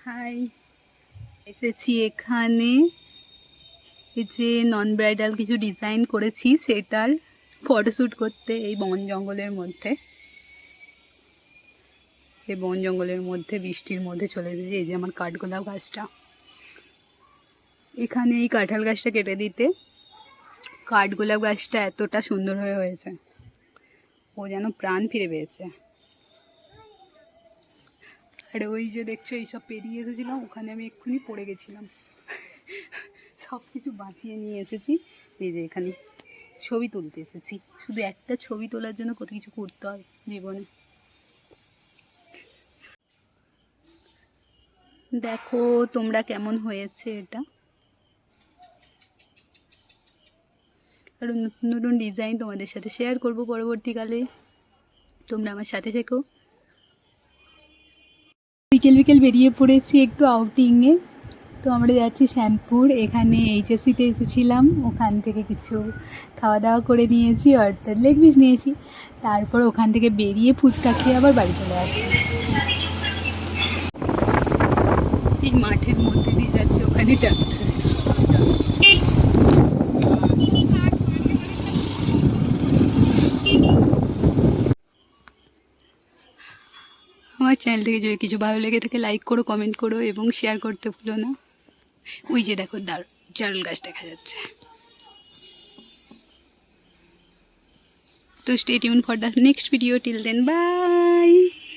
High, এসেছি এখানে এই যে নন ব্রাইডাল কিছু ডিজাইন করেছি সেটার ফটোশ্যুট করতে এই বন জঙ্গলের মধ্যে। এই বন জঙ্গলের মধ্যে বৃষ্টির মধ্যে চলে এসেছি। এই যে আমার কাঠগোলাপ গাছটা, এখানে এই কাঁঠাল গাছটা কেটে দিতে কাঠগোলাপ গাছটা এতটা সুন্দর হয়েছে, ও যেন প্রাণ ফিরে পেয়েছে। আর ওই যে দেখছো এইসব পেরিয়ে এসেছিলাম, ওখানে আমি এক্ষুনি পড়ে গেছিলাম। সব কিছু বাঁচিয়ে নিয়ে এসেছি। এই যে এখানে ছবি তুলতে এসেছি, শুধু একটা ছবি তোলার জন্য কত কিছু করতে হয় জীবনে। দেখো তোমরা কেমন হয়েছে এটা। আরও নতুন নতুন ডিজাইন তোমাদের সাথে শেয়ার করব পরবর্তীকালে, তোমরা আমার সাথে থেকো। বিকেল বিকেল বেরিয়ে পড়েছি একটু আউটিংয়ে। তো আমরা যাচ্ছি শ্যামপুর। এখানে এইচএফসিতে এসেছিলাম, ওখান থেকে কিছু খাওয়া দাওয়া করে নিয়েছি, অর্থাৎ লেগ পিস নিয়েছি। তারপর ওখান থেকে বেরিয়ে ফুচকা খেয়ে আবার বাড়ি চলে আসি। এই মাঠের মধ্যে দিয়ে যাচ্ছে, ওখানে ট্রাক্টর। আমার চ্যানেল থেকে যদি কিছু ভালো লেগে থাকে লাইক করো, কমেন্ট করো এবং শেয়ার করতে ভুলো না। ওই যে দেখো জারুল গাছ দেখা যাচ্ছে। তো stay tuned for the next video. Till then, bye.